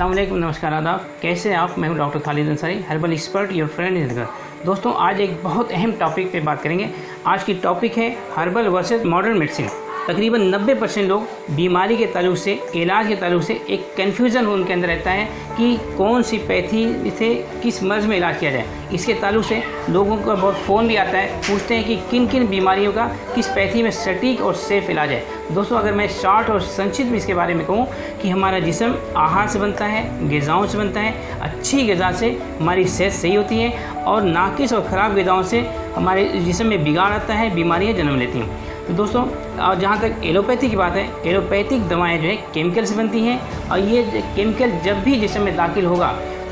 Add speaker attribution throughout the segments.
Speaker 1: अस्सलाम वालेकुम, नमस्कार, आदाब। कैसे हैं आप? मैं हूं doctor Khalid Ansari, herbal expert, your friend in health. दोस्तों, आज एक बहुत अहम टॉपिक पे बात करेंगे। आज की टॉपिक है हर्बल वर्सेस मॉडर्न मेडिसिन। तकरीबन 90% लोग बीमारी के ताल्लुक से, इलाज के ताल्लुक से एक कन्फ्यूज़न उनके अंदर रहता है कि कौन सी पैथी से किस मर्ज़ में इलाज किया जाए। इसके ताल्लुक से लोगों का बहुत फ़ोन भी आता है, पूछते हैं कि किन किन बीमारियों का किस पैथी में सटीक और सेफ़ इलाज है। दोस्तों, अगर मैं शॉर्ट और संक्षिप्त में इसके बारे में कहूँ कि हमारा जिस्म आहार से बनता है, ग़िज़ाओं से बनता है। अच्छी ग़िज़ा से हमारी सेहत सही होती है और नाक़िस और ख़राब ग़िज़ाओं से हमारे जिस्म में बिगाड़ आता है, बीमारियाँ जन्म लेती हैं। तो दोस्तों, और जहाँ तक एलोपैथी की बात है, एलोपैथिक दवाएं जो है केमिकल से बनती हैं और ये केमिकल जब भी जिस्म में दाखिल होगा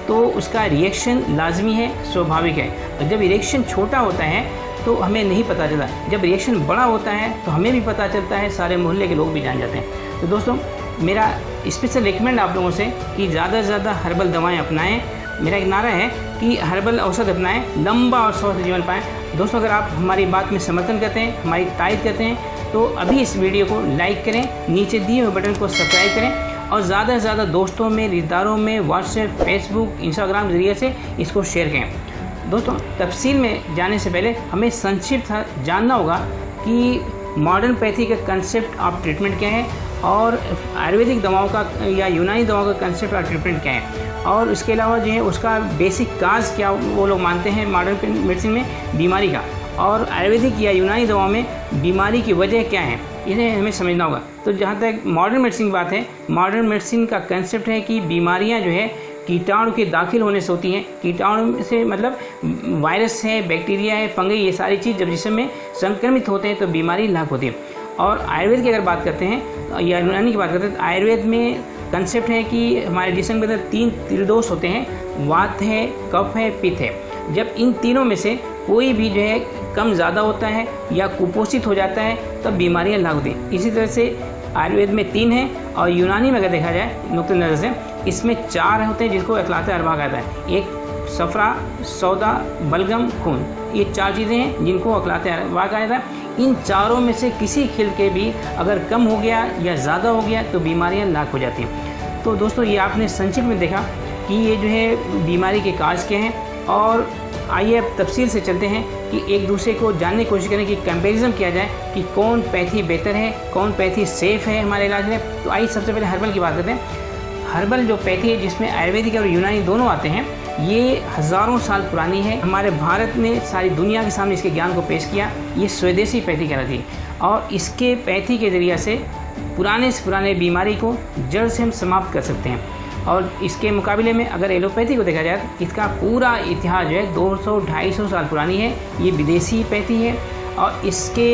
Speaker 1: तो उसका रिएक्शन लाजमी है, स्वाभाविक है। और जब रिएक्शन छोटा होता है तो हमें नहीं पता चलता, जब रिएक्शन बड़ा होता है तो हमें भी पता चलता है, सारे मोहल्ले के लोग भी जान जाते हैं। तो दोस्तों, मेरा स्पेशल रिकमेंड आप लोगों से कि ज़्यादा से ज़्यादा हर्बल दवाएँ अपनाएँ। मेरा एक नारा है कि हर्बल औषध अपनाएं, लंबा और स्वस्थ जीवन पाएं। दोस्तों, अगर आप हमारी बात में समर्थन करते हैं, हमारी तारीफ करते हैं, तो अभी इस वीडियो को लाइक करें, नीचे दिए हुए बटन को सब्सक्राइब करें और ज़्यादा से ज़्यादा दोस्तों में, रिश्तेदारों में, व्हाट्सएप, फेसबुक, इंस्टाग्राम के ज़रिए से इसको शेयर करें। दोस्तों, तफसील में जाने से पहले हमें संक्षिप्त जानना होगा कि मॉडर्न पैथी का कंसेप्ट ऑफ ट्रीटमेंट क्या है और आयुर्वेदिक दवाओं का या यूनानी दवाओं का कंसेप्ट ऑफ ट्रीटमेंट क्या है, और इसके अलावा जो है उसका बेसिक काज क्या वो लोग मानते हैं मॉडर्न मेडिसिन में बीमारी का, और आयुर्वेदिक या यूनानी दवाओं में बीमारी की वजह क्या है, इन्हें हमें समझना होगा। तो जहाँ तक मॉडर्न मेडिसिन की बात है, मॉडर्न मेडिसिन का कंसेप्ट है कि बीमारियाँ जो है कीटाणु के दाखिल होने से होती हैं। कीटाणु से मतलब वायरस है, बैक्टीरिया है, फंगी, ये सारी चीज़ जब जिस्म में संक्रमित होते हैं तो बीमारी लाक होती है। और आयुर्वेद की अगर बात करते हैं या यूनानी की बात करते हैं तो आयुर्वेद में कंसेप्ट है कि हमारे जिस्म के अंदर 3 त्रिदोष होते हैं, वात है, कफ है, पित्त है। जब इन तीनों में से कोई भी जो है कम ज़्यादा होता है या कुपोषित हो जाता है तब बीमारियाँ लाग होती हैं। इसी तरह से आयुर्वेद में 3 हैं और यूनानी में अगर देखा जाए नुक्ते नज़र से इसमें 4 होते हैं जिसको अखलात अरबा कहता है। एक सफ़रा, सौदा, बलगम, खून, ये 4 चीज़ें हैं जिनको अखलात अरबा कहा जाता है। इन चारों में से किसी खिल के भी अगर कम हो गया या ज़्यादा हो गया तो बीमारियां लाक हो जाती हैं। तो दोस्तों, ये आपने संक्षिप्त में देखा कि ये जो है बीमारी के काज क्या हैं। और आइए अब तफसील से चलते हैं कि एक दूसरे को जानने की कोशिश करें कि कंपैरिजन किया जाए कि कौन पैथी बेहतर है, कौन पैथी सेफ़ है हमारे इलाज में। तो आइए सबसे पहले हर्बल की बात करते हैं। हर्बल जो पैथी है जिसमें आयुर्वेदिक और यूनानी दोनों आते हैं, ये हज़ारों साल पुरानी है। हमारे भारत ने सारी दुनिया के सामने इसके ज्ञान को पेश किया। ये स्वदेशी पैथी कहलाती है और इसके पैथी के ज़रिए से पुराने से पुराने बीमारी को जड़ से हम समाप्त कर सकते हैं। और इसके मुकाबले में अगर एलोपैथी को देखा जाए तो इसका पूरा इतिहास जो है 200-250 साल पुरानी है। ये विदेशी पैथी है और इसके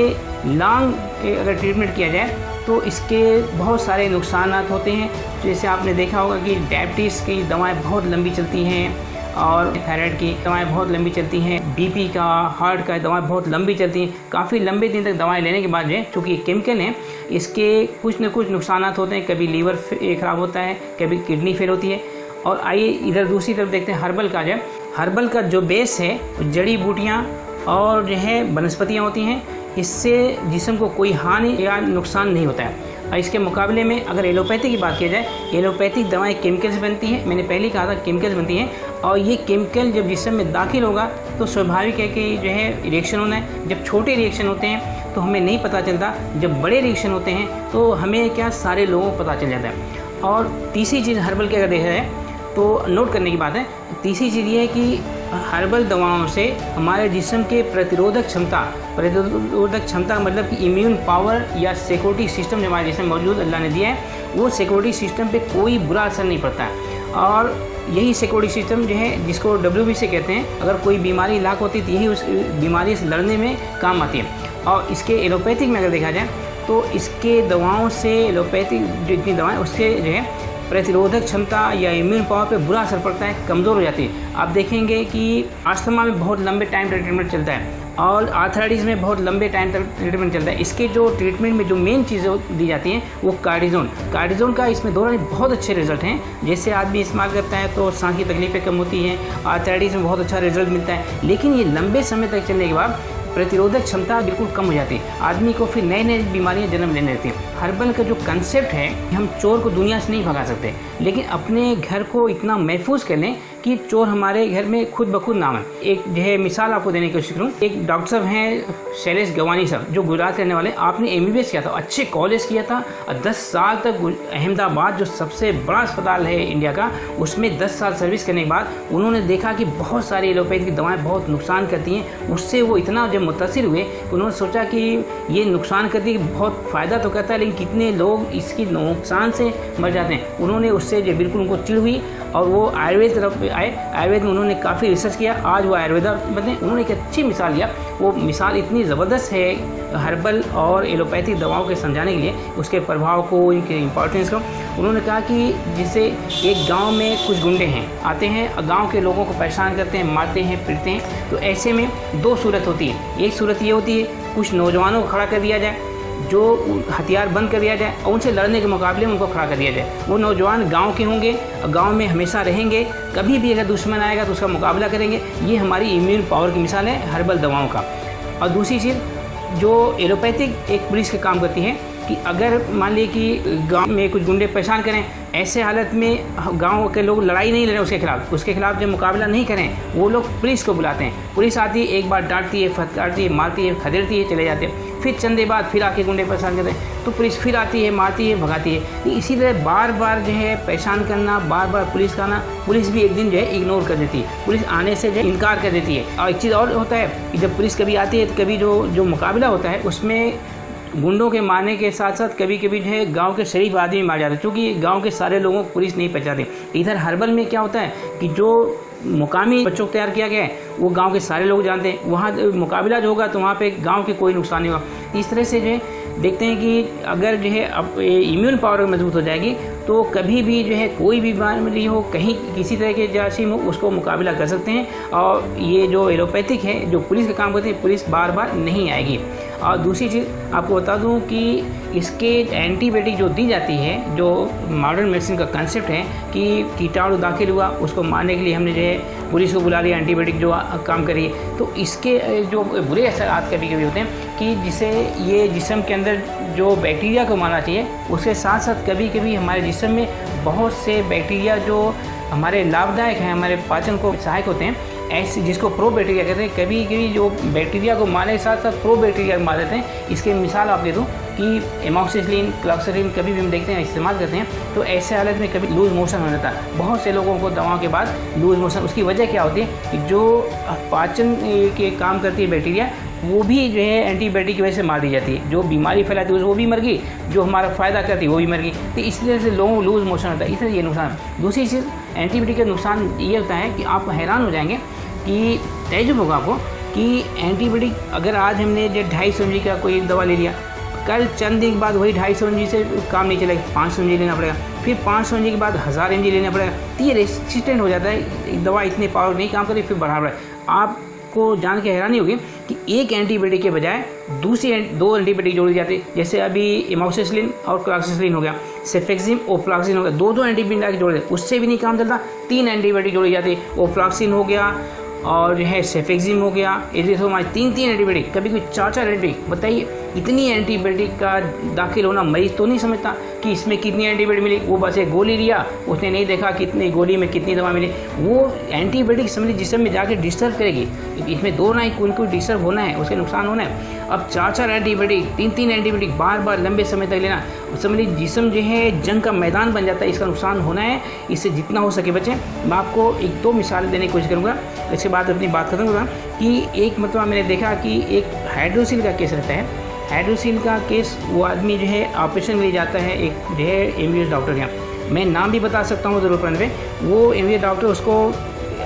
Speaker 1: लॉन्ग अगर ट्रीटमेंट किया जाए तो इसके बहुत सारे नुकसान होते हैं। जैसे आपने देखा होगा कि डायबिटीज़ की दवाएं बहुत लंबी चलती हैं और थायराइड की दवाएं बहुत लंबी चलती हैं, बीपी का, हार्ट का दवाएं बहुत लंबी चलती हैं। काफ़ी लंबे दिन तक दवाएं लेने के बाद जो है, चूँकि ये केमिकल है, इसके कुछ न कुछ नुकसान होते हैं। कभी लीवर ख़राब होता है, कभी किडनी फेल होती है। और आइए इधर दूसरी तरफ देखते हैं हर्बल का। जो हर्बल का जो बेस है जड़ी बूटियाँ और जो है वनस्पतियाँ होती हैं, इससे जिस्म को कोई हानि या नुकसान नहीं होता है। और इसके मुकाबले में अगर एलोपैथी की बात की जाए, एलोपैथिक दवाएं केमिकल से बनती हैं। मैंने पहले कहा था केमिकल से बनती हैं और ये केमिकल जब जिस्म में दाखिल होगा तो स्वाभाविक है कि जो है रिएक्शन होना है। जब छोटे रिएक्शन होते हैं तो हमें नहीं पता चलता, जब बड़े रिएक्शन होते हैं तो हमें क्या सारे लोगों को पता चल जाता है। और तीसरी चीज़ हर्बल की अगर देखा जाए तो नोट करने की बात है, तीसरी चीज़ ये है कि हर्बल दवाओं से हमारे जिस्म के प्रतिरोधक क्षमता मतलब कि इम्यून पावर या सिक्योरिटी सिस्टम जो हमारे जिस्म में मौजूद अल्लाह ने दिया है, वो सिक्योरिटी सिस्टम पे कोई बुरा असर नहीं पड़ता है। और यही सिक्योरिटी सिस्टम जो है जिसको WBC कहते हैं, अगर कोई बीमारी लाक होती है तो यही उस बीमारी से लड़ने में काम आती है। और इसके एलोपैथिक में अगर देखा जाए तो इसके दवाओं से, एलोपैथिक जितनी दवाएँ उससे जो है प्रतिरोधक क्षमता या इम्यून पावर पे बुरा असर पड़ता है, कमज़ोर हो जाती है। आप देखेंगे कि अस्थमा में बहुत लंबे टाइम तक ट्रीटमेंट चलता है और आर्थराइटिस में बहुत लंबे टाइम तक ट्रीटमेंट चलता है। इसके जो ट्रीटमेंट में जो मेन चीज़ें दी जाती हैं वो कार्डिज़ोन का इसमें दोनों बहुत अच्छे रिजल्ट हैं। जैसे आदमी इस्तेमाल करता है तो सांस की तकलीफ़ें कम होती हैं, आर्थराइटिस में बहुत अच्छा रिजल्ट मिलता है। लेकिन ये लंबे समय तक चलने के बाद प्रतिरोधक क्षमता बिल्कुल कम हो जाती है, आदमी को फिर नई नई बीमारियां जन्म लेने लगती हैं। हर्बल का जो कंसेप्ट है, हम चोर को दुनिया से नहीं भगा सकते, लेकिन अपने घर को इतना महफूज कर लें कि चोर हमारे घर में खुद ब खुद ना आए। एक जो है मिसाल आपको देने की कोशिश करूँ, एक डॉक्टर साहब हैं शैलेश गवानी साहब, जो गुजरात रहने वाले, आपने MBBS किया था, अच्छे कॉलेज किया था और 10 साल तक अहमदाबाद जो सबसे बड़ा अस्पताल है इंडिया का, उसमें 10 साल सर्विस करने के बाद उन्होंने देखा कि बहुत सारी एलोपैथी की दवाएं बहुत नुकसान करती हैं। उससे वो इतना जब मुतासिर हुए कि उन्होंने सोचा कि ये नुकसान करती है, बहुत फ़ायदा तो करता है लेकिन कितने लोग इसकी नुकसान से मर जाते हैं। उन्होंने उससे जो बिल्कुल उनको चिढ़ हुई और वो आयुर्वेद तरफ आए। आयुर्वेद में उन्होंने काफ़ी रिसर्च किया, आज वो आयुर्वेदा बने। उन्होंने एक अच्छी मिसाल लिया, वो मिसाल इतनी ज़बरदस्त है हर्बल और एलोपैथिक दवाओं के समझाने के लिए, उसके प्रभाव को, इनके इम्पोर्टेंस को। उन्होंने कहा कि जैसे एक गांव में कुछ गुंडे हैं, आते हैं गांव के लोगों को परेशान करते हैं, मारते हैं, पीटते हैं। तो ऐसे में दो सूरत होती है, एक सूरत ये होती है कुछ नौजवानों को खड़ा कर दिया जाए, जो हथियार बंद कर दिया जाए और उनसे लड़ने के मुकाबले में उनको खड़ा कर दिया जाए। वो नौजवान गांव के होंगे, गांव में हमेशा रहेंगे, कभी भी अगर दुश्मन आएगा तो उसका मुकाबला करेंगे। ये हमारी इम्यून पावर की मिसाल है हर्बल दवाओं का। और दूसरी चीज़ जो एलोपैथिक एक पुलिस के काम करती है कि अगर मान लीजिए कि गांव में कुछ गुंडे परेशान करें, ऐसे हालत में गांव के लोग लड़ाई नहीं लड़ें उसके खिलाफ जब मुकाबला नहीं करें, वो लोग पुलिस को बुलाते हैं। पुलिस आती है, एक बार डांटती है, फटकारती है, मारती है, खदेड़ती है, चले जाते हैं। फिर चंद देर बाद फिर आके गुंडे परेशान करते हैं, तो पुलिस फिर आती है, मारती है, भगाती है। इसी तरह बार बार जो है परेशान करना, बार बार पुलिस का आना, पुलिस भी एक दिन जो है इग्नोर कर देती है, पुलिस आने से जो है इनकार कर देती है। और एक चीज़ और होता है कि जब पुलिस कभी आती है तो कभी जो मुकाबला होता है उसमें गुंडों के मारने के साथ साथ कभी कभी जो है गांव के शरीफ आदमी मार जाते हैं, क्योंकि गांव के सारे लोगों को पुलिस नहीं पहचानती। इधर हर्बल में क्या होता है कि जो मुकामी बच्चों को तैयार किया गया है वो गांव के सारे लोग जानते हैं, वहाँ मुकाबला जो होगा तो वहाँ पे गांव के कोई नुकसान नहीं होगा। इस तरह से जो है देखते हैं कि अगर जो है अब इम्यून पावर मजबूत हो जाएगी तो कभी भी जो है कोई भी बीमारी हो, कहीं किसी तरह के जरासीम हो, उसको मुकाबला कर सकते हैं। और ये जो एलोपैथिक है, जो पुलिस का काम करती है, पुलिस बार बार नहीं आएगी। और दूसरी चीज़ आपको बता दूं कि इसके एंटीबायोटिक जो दी जाती है, जो मॉडर्न मेडिसिन का कंसेप्ट है कि कीटाणु दाखिल हुआ उसको मारने के लिए हमने जो है पुलिस को बुला लिया, एंटीबायोटिक जो काम करिए, तो इसके जो बुरे असरात कभी कभी होते हैं कि जिसे ये जिस्म के अंदर जो बैक्टीरिया को मारना चाहिए, उसके साथ साथ कभी कभी हमारे जिस्म में बहुत से बैक्टीरिया जो हमारे लाभदायक हैं, हमारे पाचन को सहायक होते हैं, ऐसे जिसको प्रो बैक्टीरिया कहते हैं, कभी कभी जो बैक्टीरिया को मारने के साथ साथ प्रो बैक्टीरिया मार देते हैं। इसके मिसाल आप दे दूँ कि एमॉक्सिसिलिन, क्लॉक्सरीन कभी भी हम देखते हैं इस्तेमाल करते हैं, तो ऐसे हालत में कभी लूज मोशन हो जाता है। बहुत से लोगों को दवाओं के बाद लूज मोशन, उसकी वजह क्या होती है कि जो पाचन के काम करती है बैक्टीरिया, वो भी जो है एंटीबायोटिक की वजह से मार दी जाती है। जो बीमारी फैलाती है वो भी मर गई, जो हमारा फ़ायदा करती है वो भी मर गई। तो इस तरह से लोगों को लूज मोशन होता है, इसलिए ये नुकसान। दूसरी चीज़ एंटीबायोटिक का नुकसान ये होता है कि आप हैरान हो जाएंगे कि तजुर्बा होगा आपको कि एंटीबायोटिक अगर आज हमने जो 250 mg का कोई दवा ले लिया, कल चंद दिन के बाद वही 250 mg से काम नहीं चलेगा, 500 mg लेना पड़ेगा, फिर 500 mg के बाद 1000 mg लेना पड़ेगा। तो ये रेसिस्टेंट हो जाता है, दवा इतने पावर नहीं काम करी, फिर बढ़ा पड़ा। आपको जान के हैरानी होगी कि एक एंटीबायोटिक के बजाय दो एंटीबायोटिक जोड़ी जाती है। जैसे अभी एमॉक्सिसिलिन और क्लॉक्सरीन हो गया, सेफेक्सिम, ओफ्लॉक्सिन हो गया, दो एंटीबायोटिक जोड़े, उससे भी नहीं काम चलता, 3 एंटीबायोटिक जोड़ी जाती है। ओफ्लॉक्सिन हो गया और जो है सेफेक्सिम हो गया, एजिथ्रोमाइसिन, 3 एंटीबायोटिक, कभी कोई 4 एंटीबायोटिक। बताइए इतनी एंटीबायोटिक का दाखिल होना, मरीज तो नहीं समझता कि इसमें कितनी एंटीबायोटिक मिली, वो बस एक गोली लिया, उसने नहीं देखा कितनी गोली में कितनी दवा मिली। वो एंटीबायोटिक समझ जिस्म में जाके डिस्टर्ब करेगी, इसमें दो ना ही कोई डिस्टर्ब होना है, उसके नुकसान होना है। अब 4 एंटीबायोटिक, 3 एंटीबायोटिक बार बार लंबे समय तक लेना, समझ जिस्म जो है जंग का मैदान बन जाता है, इसका नुकसान होना है। इससे जितना हो सके बचें। मैं आपको 1-2 मिसाल देने की कोशिश करूँगा, इसके बाद अपनी बात खत्म करूँगा। कि एक मतलब मैंने देखा कि एक हाइड्रोसिल का केस रहता है, हाइड्रोसिल का केस, वो आदमी जो है ऑपरेशन के लिए जाता है, एक जो है MBBS डॉक्टर के यहाँ, मैं नाम भी बता सकता हूँ ज़रूर पड़ने पे। वो MBBS डॉक्टर उसको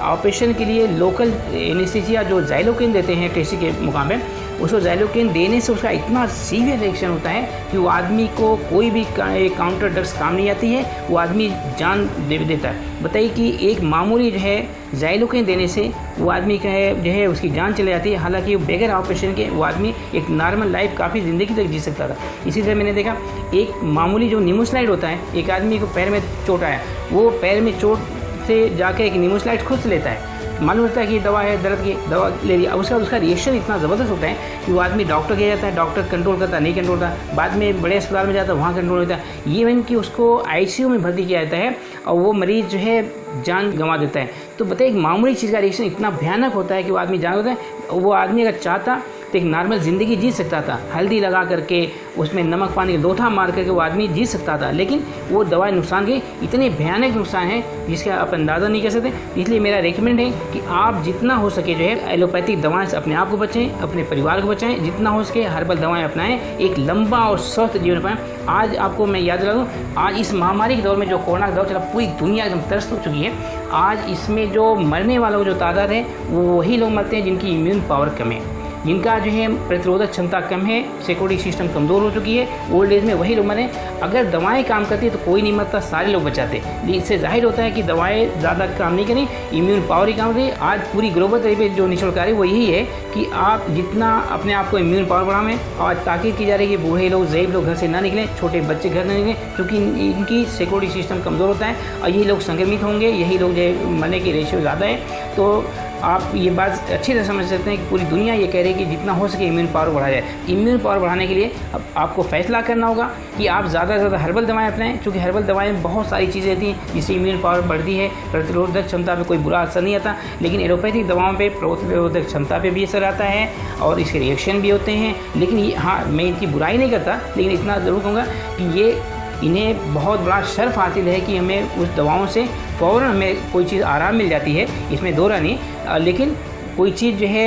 Speaker 1: ऑपरेशन के लिए लोकल एनेस्थीसिया जो ज़ाइलोकिन देते हैं टेस्टी के मुकाम पे, उसको ज़ाइलोकिन देने से उसका इतना सीवियर रिएक्शन होता है कि वो आदमी को कोई भी काउंटर ड्रग्स काम नहीं आती है, वो आदमी जान दे देता है। बताइए कि एक मामूली जो है ज़ाइलोकिन देने से वो आदमी का है जो है उसकी जान चली जाती है, हालांकि बगैर ऑपरेशन के वो आदमी एक नॉर्मल लाइफ काफ़ी ज़िंदगी तक जी सकता था। इसी तरह मैंने देखा एक मामूली जो निमोस्लाइड होता है, एक आदमी को पैर में चोट आया, वो पैर में चोट से जाके एक निमोस्लाइड खुद से लेता है, मालूम होता है कि दवा है, दर्द की दवा ले लिया, अब उसका रिएक्शन इतना ज़बरदस्त होता है कि वो आदमी डॉक्टर के जाता है, डॉक्टर कंट्रोल करता नहीं कंट्रोल करता, बाद में बड़े अस्पताल में जाता है, वहाँ कंट्रोल होता है। ये इवन कि उसको आईसीयू में भर्ती किया जाता है और वो मरीज़ जो है जान गंवा देता है। तो बताइए, एक मामूली चीज़ का रिएक्शन इतना भयानक होता है कि वो आदमी जान होता है। वो आदमी अगर चाहता तो एक नॉर्मल ज़िंदगी जी सकता था, हल्दी लगा करके उसमें नमक पानी का लोथा मार करके वो आदमी जी सकता था, लेकिन वो दवाएं नुकसान के इतने भयानक नुकसान हैं जिसका आप अंदाज़ा नहीं कर सकते। इसलिए मेरा रेकमेंड है कि आप जितना हो सके जो है एलोपैथिक दवाएं से अपने आप को बचाएं, अपने परिवार को बचाएं, जितना हो सके हर्बल दवाएं अपनाएं, एक लंबा और स्वस्थ जीवन पाएं। आज आपको मैं याद दिला दूँ, आज इस महामारी के दौर में जो कोरोना का दौर चला, पूरी दुनिया एकदम त्रस्त हो चुकी है। आज इसमें जो मरने वालों जो तादाद है वो वही लोग मरते हैं जिनकी इम्यून पावर कम है, जिनका जो है प्रतिरोधक क्षमता कम है, सिक्योरिटी सिस्टम कमज़ोर हो चुकी है। ओल्ड एज में वही लोग मरे। अगर दवाएं काम करती है तो कोई नहीं मरता, सारे लोग बचाते। इससे जाहिर होता है कि दवाएं ज़्यादा काम नहीं करें, इम्यून पावर ही काम करें। आज पूरी ग्लोबल तरीके जो निचोड़ कार्य वो यही है कि आप जितना अपने आप को इम्यून पावर बढ़ाएं। आज ताकीद की जा रही है कि बूढ़े लोग, ज़ईफ़ लोग घर से ना निकलें, छोटे बच्चे घर ना निकलें, क्योंकि इनकी सिक्योरिटी सिस्टम कमज़ोर होता है और यही लोग संक्रमित होंगे, यही लोग जो मरने की रेशियो ज़्यादा है। तो आप ये बात अच्छी तरह समझ सकते हैं कि पूरी दुनिया ये कह रही है कि जितना हो सके इम्यून पावर बढ़ाया जाए। इम्यून पावर बढ़ाने के लिए अब आपको फैसला करना होगा कि आप ज़्यादा से ज़्यादा हर्बल दवाएं अपनाएं, क्योंकि हर्बल दवाएं में बहुत सारी चीज़ें होती हैं जिससे इम्यून पावर बढ़ती है, प्रतिरोधक क्षमता पे कोई बुरा असर नहीं आता। लेकिन एलोपैथिक दवाओं पे प्रतिरोधक क्षमता पे भी असर आता है और इसके रिएक्शन भी होते हैं। लेकिन हाँ, मैं इनकी बुराई नहीं करता, लेकिन इतना ज़रूर कहूँगा कि इन्हें बहुत बड़ा शर्फ हासिल है कि हमें उस दवाओं से फ़ौरन हमें कोई चीज़ आराम मिल जाती है, इसमें दो राह नहीं। लेकिन कोई चीज़ जो है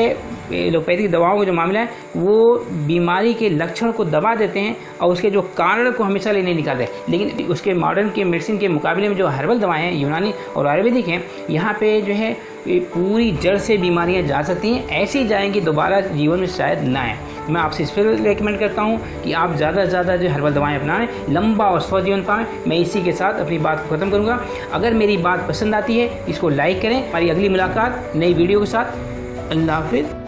Speaker 1: एलोपैथिक दवाओं का जो मामला है वो बीमारी के लक्षण को दबा देते हैं और उसके जो कारण को हमेशा नहीं निकालते। लेकिन उसके मॉडर्न के मेडिसिन के मुकाबले में जो हर्बल दवाएं हैं, यूनानी और आयुर्वेदिक हैं, यहाँ पे जो है पूरी जड़ से बीमारियाँ जा सकती हैं। ऐसी जाएंगी दोबारा जीवन में शायद ना आए। मैं आपसे इस पर रेकमेंड करता हूँ कि आप ज़्यादा से ज़्यादा जो हर्बल दवाएं अपनाएं, लंबा और स्वस्थ जीवन पाएं। मैं इसी के साथ अपनी बात को ख़त्म करूँगा। अगर मेरी बात पसंद आती है इसको लाइक करें। हमारी अगली मुलाकात नई वीडियो के साथ। अल्लाह हाफिज़।